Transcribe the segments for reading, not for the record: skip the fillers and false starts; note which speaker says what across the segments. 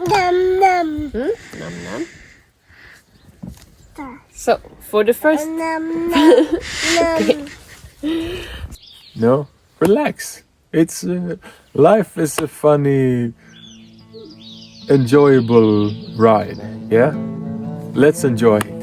Speaker 1: Nom nom.
Speaker 2: Nom nom. So, for the first...
Speaker 1: Nom nom. Nom.
Speaker 3: No, relax. It's life is a funny, enjoyable ride. Yeah, let's enjoy it.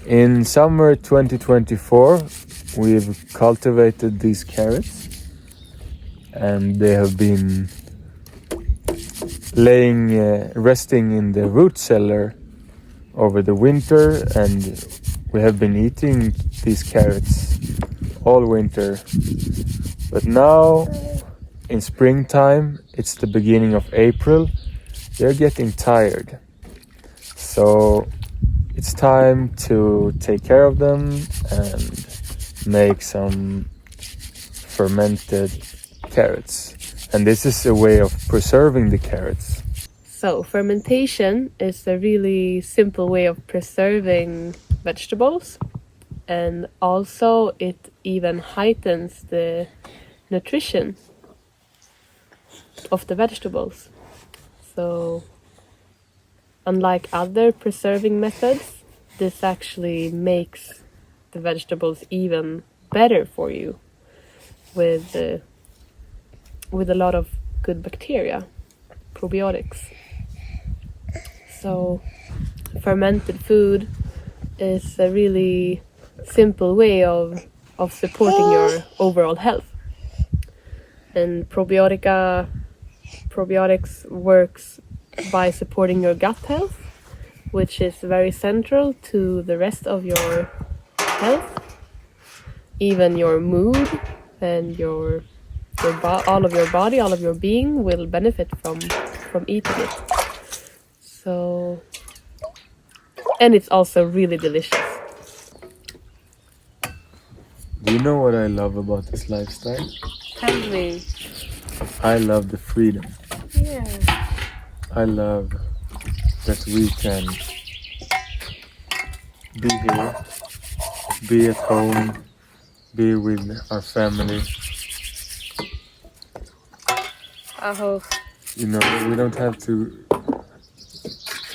Speaker 3: In summer 2024, we've cultivated these carrots, and they have been resting in the root cellar over the winter, and we have been eating these carrots all winter. But now, in springtime, it's the beginning of April, they're getting tired. So it's time to take care of them and make some fermented carrots. And this is a way of preserving the carrots.
Speaker 2: So, fermentation is a really simple way of preserving vegetables, and also it even heightens the nutrition of the vegetables. So, unlike other preserving methods, this actually makes the vegetables even better for you with a lot of good bacteria, probiotics. So, fermented food is a really simple way of supporting your overall health. And probiotics works by supporting your gut health, which is very central to the rest of your health, even your mood and all of your body, all of your being will benefit from eating it. So, and it's also really delicious.
Speaker 3: Do you know what I love about this lifestyle?
Speaker 2: Tell me.
Speaker 3: I love the freedom.
Speaker 2: Yeah.
Speaker 3: I love that we can be here, be at home, be with our family. You know, we don't have to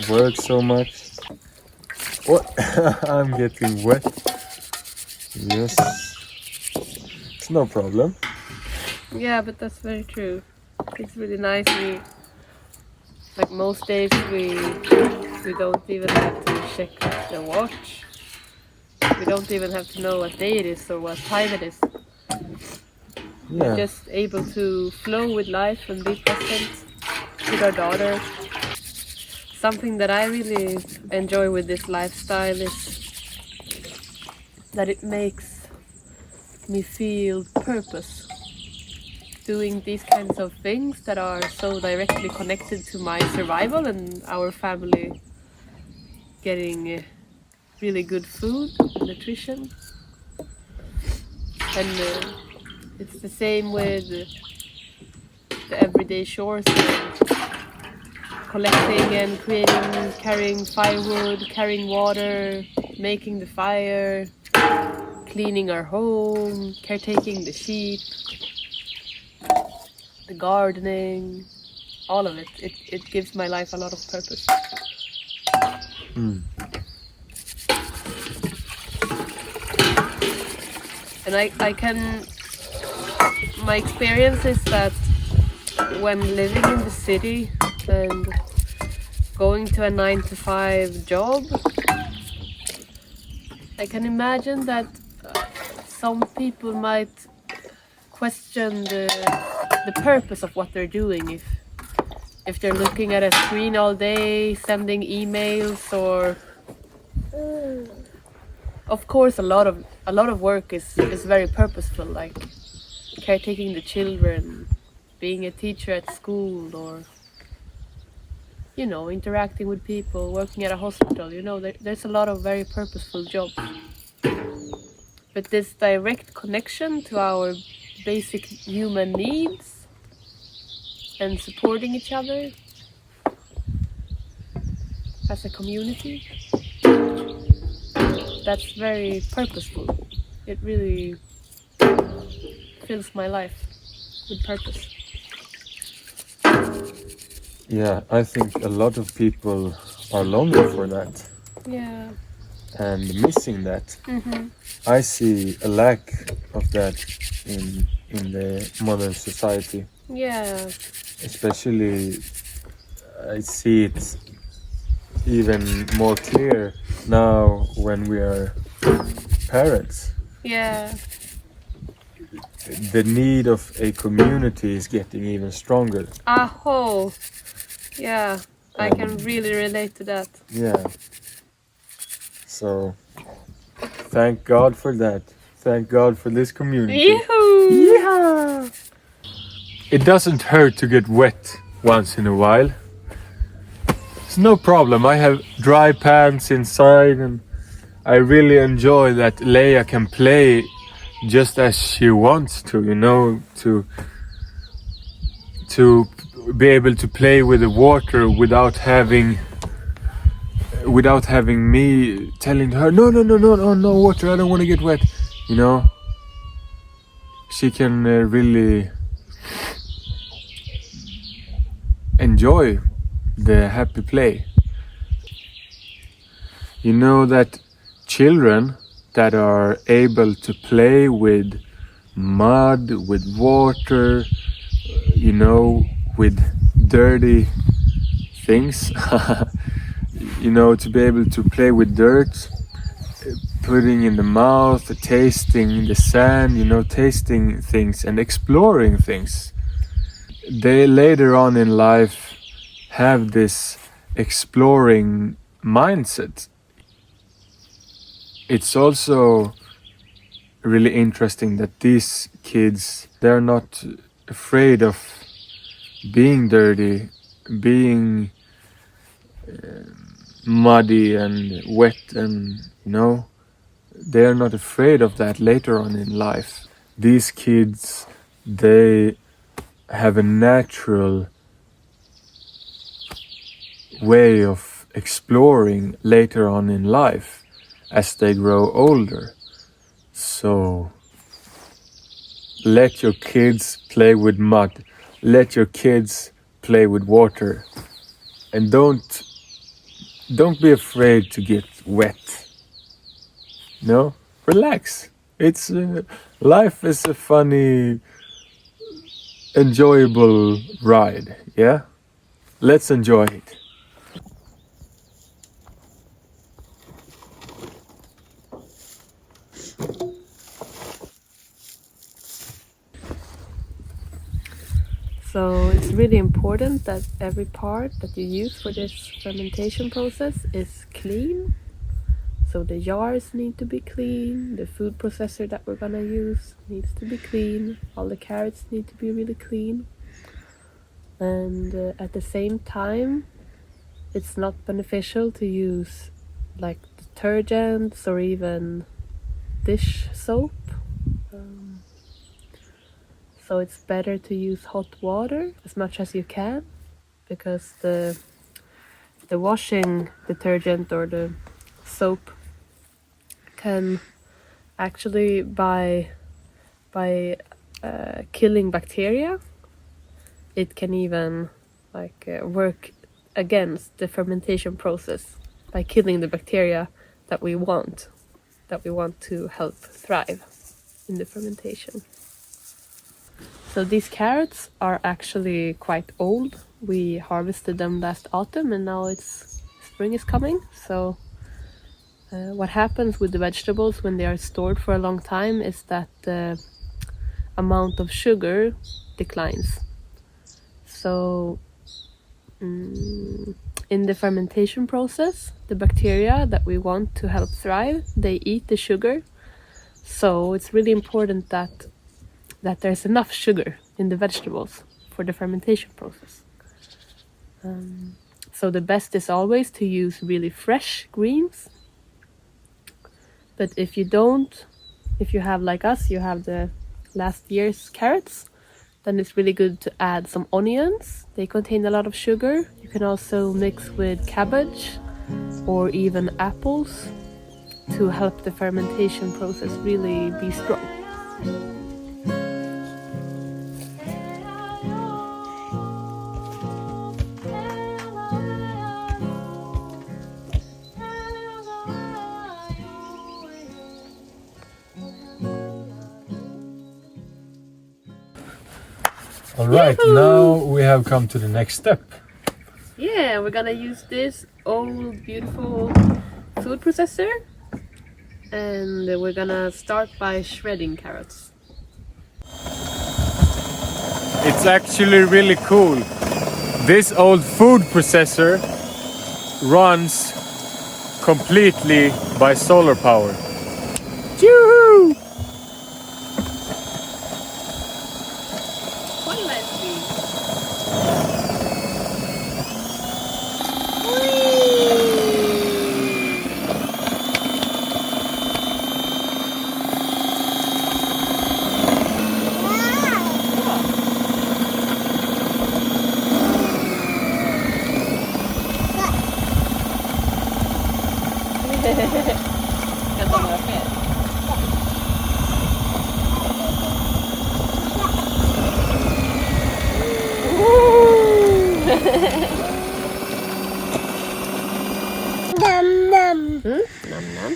Speaker 3: work so much. What? I'm getting wet. Yes. It's no problem.
Speaker 2: Yeah, but that's very true. It's really nice. Like most days we don't even have to check the watch. We don't even have to know what day it is or what time it is.
Speaker 3: Yeah.
Speaker 2: We're just able to flow with life and be present with our daughter. Something that I really enjoy with this lifestyle is that it makes me feel purpose. Doing these kinds of things that are so directly connected to my survival and our family getting really good food, nutrition. And it's the same with the everyday chores, collecting and creating, carrying firewood, carrying water, making the fire, cleaning our home, caretaking the sheep, the gardening, all of it. It gives my life a lot of purpose. And I can, my experience is that when living in the city and going to a 9-to-5 job, I can imagine that some people might question the purpose of what they're doing if they're looking at a screen all day, sending emails, or of course a lot of work is very purposeful, like caretaking the children, being a teacher at school, or interacting with people, working at a hospital. There's a lot of very purposeful jobs. But this direct connection to our basic human needs and supporting each other as a community, that's very purposeful. It really fills my life with purpose.
Speaker 3: Yeah, I think a lot of people are longing for that.
Speaker 2: Yeah.
Speaker 3: And missing that.
Speaker 2: Mm-hmm.
Speaker 3: I see a lack of that in the modern society.
Speaker 2: Yeah.
Speaker 3: Especially, I see it even more clear now when we are parents.
Speaker 2: Yeah.
Speaker 3: The need of a community is getting even stronger.
Speaker 2: Aho. Yeah, I can really relate to that.
Speaker 3: Yeah. So, thank God for that. Thank God for this community.
Speaker 2: Yee-hoo!
Speaker 3: Yeah. It doesn't hurt to get wet once in a while. It's no problem. I have dry pants inside, and I really enjoy that Leia can play just as she wants to, to be able to play with the water without having me telling her no water, I don't want to get wet. She can really enjoy the happy play. That children that are able to play with mud, with water, with dirty things, to be able to play with dirt, putting in the mouth, tasting the sand, tasting things and exploring things. They later on in life have this exploring mindset. It's also really interesting that these kids, they're not afraid of being dirty, being muddy and wet, and they're not afraid of that later on in life. These kids, they have a natural way of exploring later on in life as they grow older. So let your kids play with mud, let your kids play with water, and don't be afraid to get wet. Relax. It's life is a funny, enjoyable ride. Yeah, let's enjoy it.
Speaker 2: So it's really important that every part that you use for this fermentation process is clean. So the jars need to be clean, the food processor that we're gonna use needs to be clean, all the carrots need to be really clean. And at the same time, it's not beneficial to use like detergents or even dish soap So it's better to use hot water as much as you can, because the washing detergent or the soap can actually by killing bacteria, it can even work against the fermentation process by killing the bacteria that we want to help thrive in the fermentation. So these carrots are actually quite old. We harvested them last autumn and now spring is coming. So what happens with the vegetables when they are stored for a long time is that the amount of sugar declines. So in the fermentation process, the bacteria that we want to help thrive, they eat the sugar. So it's really important that there's enough sugar in the vegetables for the fermentation process. So the best is always to use really fresh greens. But if you have like us, you have the last year's carrots, then it's really good to add some onions. They contain a lot of sugar. You can also mix with cabbage or even apples to help the fermentation process really be strong.
Speaker 3: All right, now we have come to the next step.
Speaker 2: Yeah, we're gonna use this old beautiful food processor, and we're gonna start by shredding carrots.
Speaker 3: It's actually really cool. This old food processor runs completely by solar power. Yoo-hoo!
Speaker 2: Quite nicely. Kan ta några fler?
Speaker 1: Num num.
Speaker 2: Nom nom.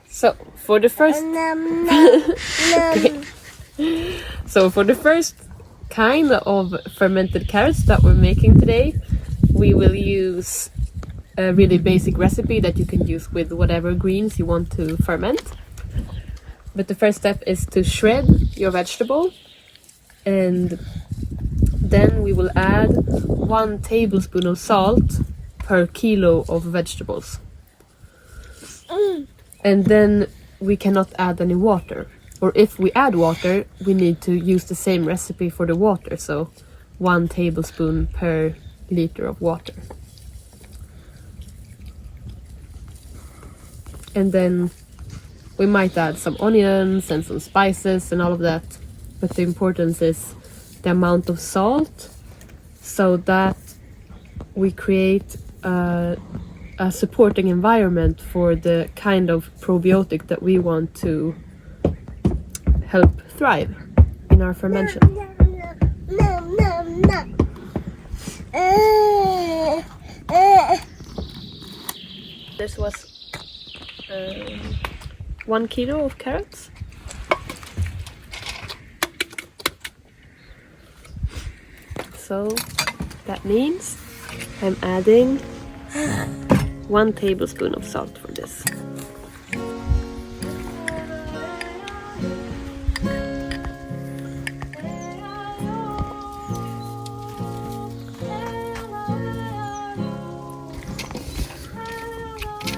Speaker 2: So for the first
Speaker 1: Num num. Num.
Speaker 2: So for the first kind of fermented carrots that we're making today, we will use a really basic recipe that you can use with whatever greens you want to ferment. But the first step is to shred your vegetable, and then we will add 1 tablespoon of salt per kilo of vegetables. And then we cannot add any water. Or if we add water, we need to use the same recipe for the water. So 1 tablespoon per liter of water. And then we might add some onions and some spices and all of that. But the importance is the amount of salt, so that we create a supporting environment for the kind of probiotic that we want to help thrive in our fermentation.
Speaker 1: Num num num.
Speaker 2: This was 1 kilo of carrots. So that means I'm adding 1 tablespoon of salt for this.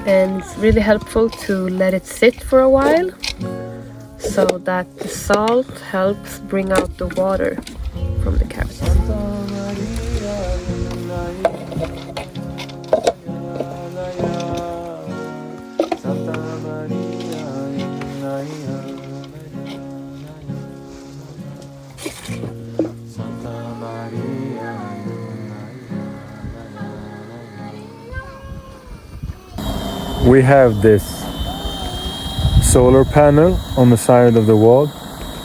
Speaker 2: And it's really helpful to let it sit for a while, so that the salt helps bring out the water from the carrots.
Speaker 3: we have this solar panel on the side of the wall,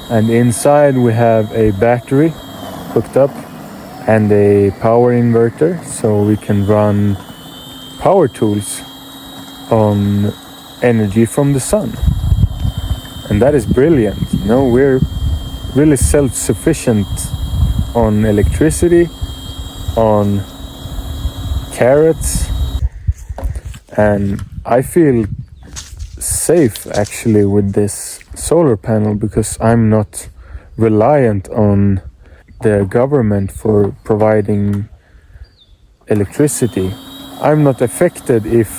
Speaker 3: and inside we have a battery hooked up and a power inverter, so we can run power tools on energy from the sun. And that is brilliant. You know, we're really self-sufficient on electricity, on carrots, and I feel safe actually with this solar panel because I'm not reliant on the government for providing electricity. I'm not affected if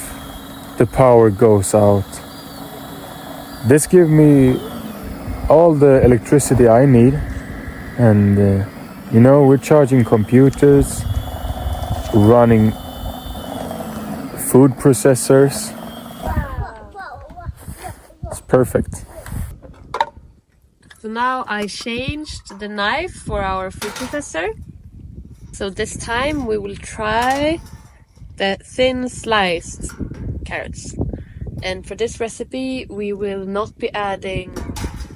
Speaker 3: the power goes out. This gives me all the electricity I need, and you know, we're charging computers, running food processors. It's perfect.
Speaker 2: So now I changed the knife for our food processor. So this time we will try the thin sliced carrots. And for this recipe we will not be adding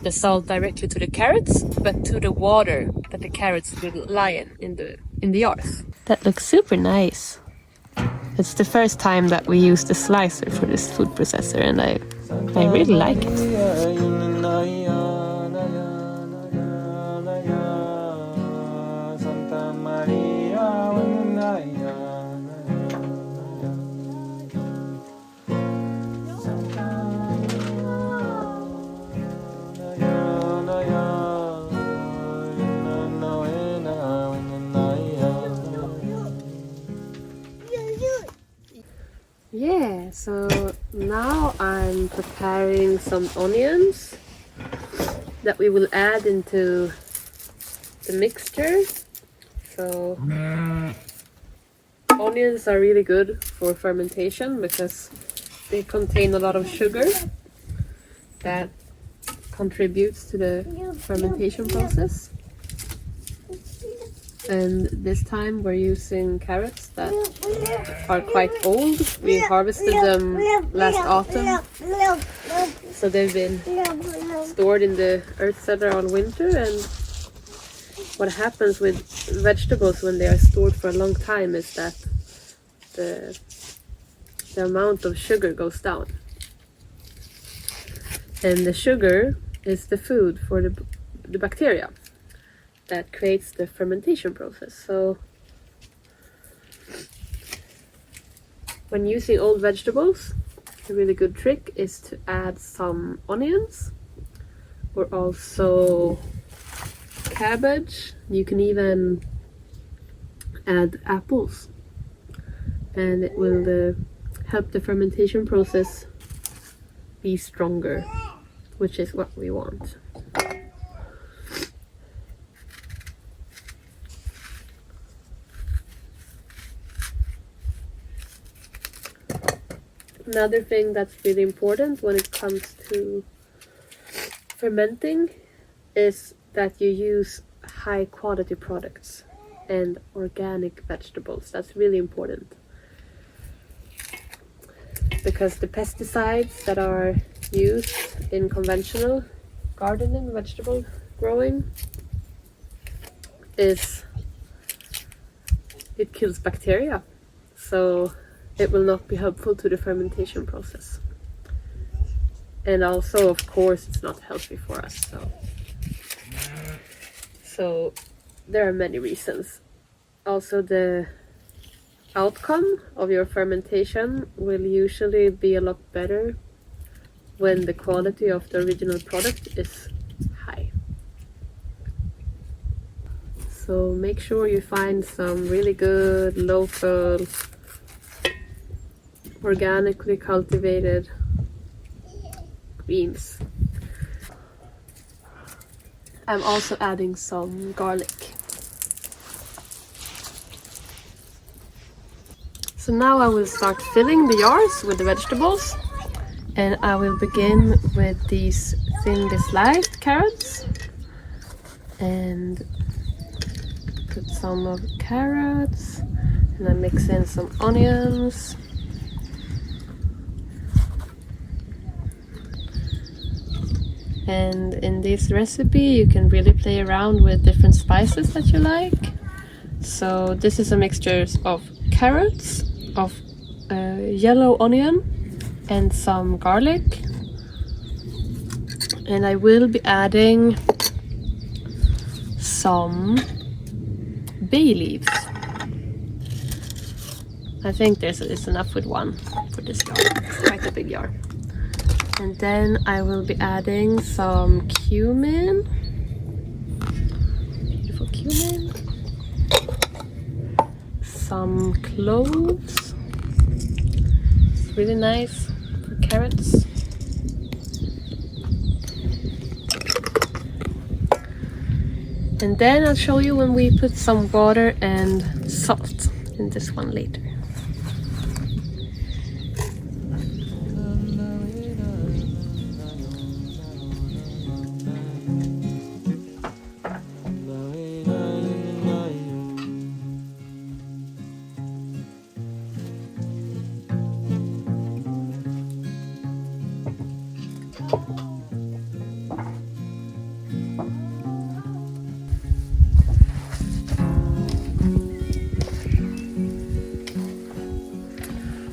Speaker 2: the salt directly to the carrots, but to the water that the carrots will lie in the earth. That looks super nice. It's the first time that we use the slicer for this food processor, and I really like it. Yeah, so now I'm preparing some onions that we will add into the mixture. So onions are really good for fermentation because they contain a lot of sugar that contributes to the fermentation process. And this time we're using carrots that are quite old. We harvested them last autumn, so they've been stored in the earth cellar all winter. And what happens with vegetables when they are stored for a long time is that the amount of sugar goes down, and the sugar is the food for the bacteria that creates the fermentation process. So when using old vegetables, a really good trick is to add some onions, or also cabbage. You can even add apples, and it will help the fermentation process be stronger, which is what we want. Another thing that's really important when it comes to fermenting is that you use high quality products and organic vegetables. That's really important, because the pesticides that are used in conventional gardening, vegetable growing, it kills bacteria. So it will not be helpful to the fermentation process. And also, of course, it's not healthy for us. So there are many reasons. Also, the outcome of your fermentation will usually be a lot better when the quality of the original product is high. So make sure you find some really good local, organically cultivated greens. I'm also adding some garlic. So now I will start filling the jars with the vegetables, and I will begin with these thinly sliced carrots and put some of carrots, and I mix in some onions. And in this recipe you can really play around with different spices that you like. So this is a mixture of carrots, of yellow onion and some garlic. And I will be adding some bay leaves. I think it's enough with one for this jar. It's quite a big jar. And then I will be adding some cumin. Beautiful cumin. Some cloves. It's really nice for carrots. And then I'll show you when we put some water and salt in this one later.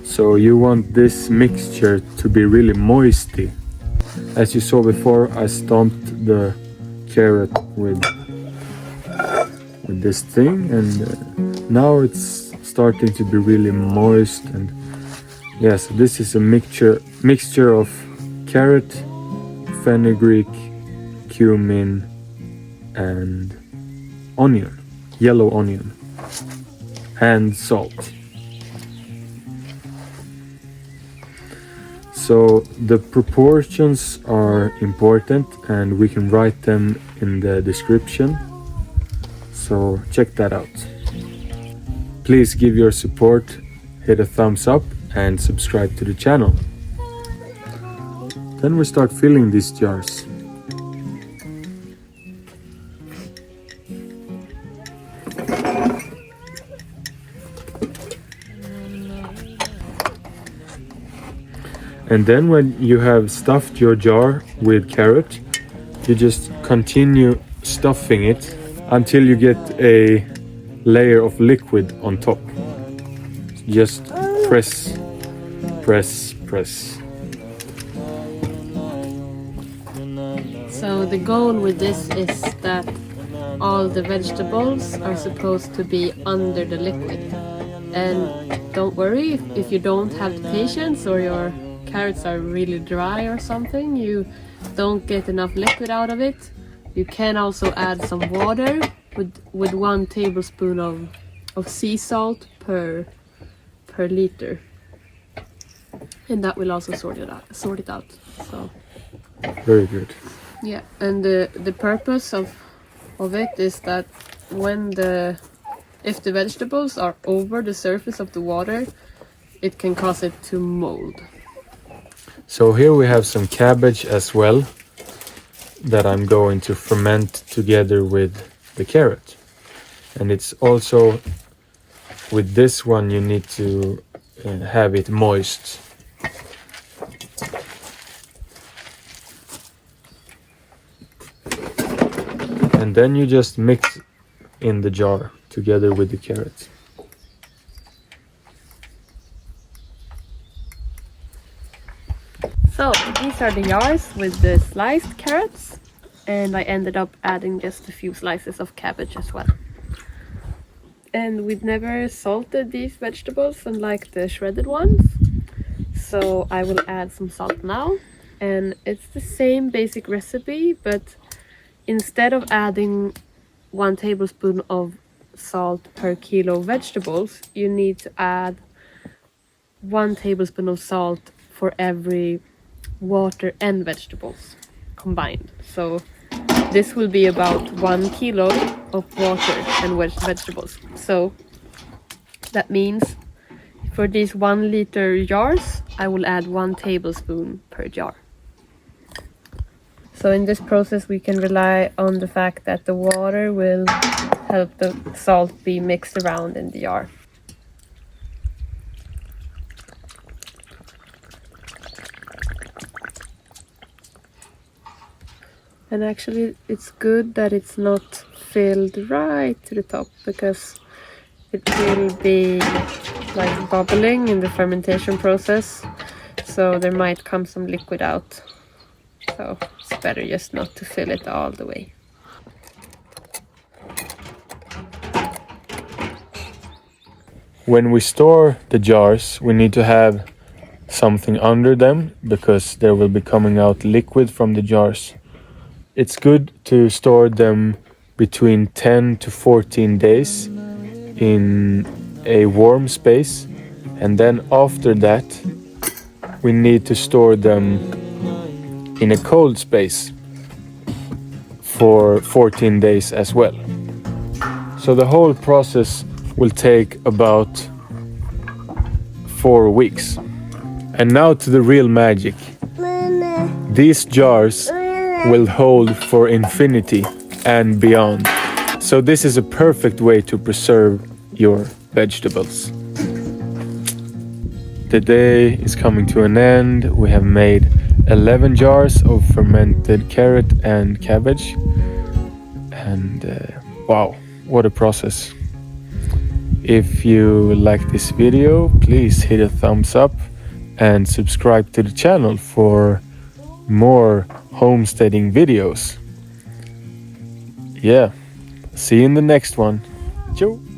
Speaker 3: So you want this mixture to be really moisty. As you saw before, I stomped the carrot with this thing, and now it's starting to be really moist. And yes, this is a mixture of carrot, fenugreek, cumin and onion, yellow onion, and salt. So the proportions are important and we can write them in the description. So check that out. Please give your support, hit a thumbs up and subscribe to the channel. Then we start filling these jars. And then when you have stuffed your jar with carrot, you just continue stuffing it until you get a layer of liquid on top. Just press, press, press.
Speaker 2: So the goal with this is that all the vegetables are supposed to be under the liquid. And don't worry if you don't have the patience or your carrots are really dry or something, you don't get enough liquid out of it. You can also add some water with 1 tablespoon of sea salt per liter, and that will also sort it out. So
Speaker 3: very good.
Speaker 2: Yeah, and the purpose of it is that if the vegetables are over the surface of the water, it can cause it to mold.
Speaker 3: So here we have some cabbage as well that I'm going to ferment together with the carrot. And it's also, with this one you need to have it moist. And then you just mix in the jar together with the carrot.
Speaker 2: So these are the jars with the sliced carrots, and I ended up adding just a few slices of cabbage as well. And we've never salted these vegetables unlike the shredded ones, so I will add some salt now. And it's the same basic recipe, but instead of adding 1 tablespoon of salt per kilo vegetables, you need to add 1 tablespoon of salt for every water and vegetables combined. So this will be about 1 kilo of water and vegetables. So that means for these 1 liter jars, I will add 1 tablespoon per jar. So in this process we can rely on the fact that the water will help the salt be mixed around in the jar. And actually it's good that it's not filled right to the top, because it will be like bubbling in the fermentation process, so there might come some liquid out. So it's better just not to fill it all the way.
Speaker 3: When we store the jars, we need to have something under them because there will be coming out liquid from the jars. It's good to store them between 10 to 14 days in a warm space, and then after that we need to store them in a cold space for 14 days as well. So the whole process will take about 4 weeks. And now to the real magic. These jars will hold for infinity and beyond. So this is a perfect way to preserve your vegetables. The day is coming to an end. We have made 11 jars of fermented carrot and cabbage. And wow, what a process. If you like this video, please hit a thumbs up and subscribe to the channel for more homesteading videos. Yeah, see you in the next one. Ciao!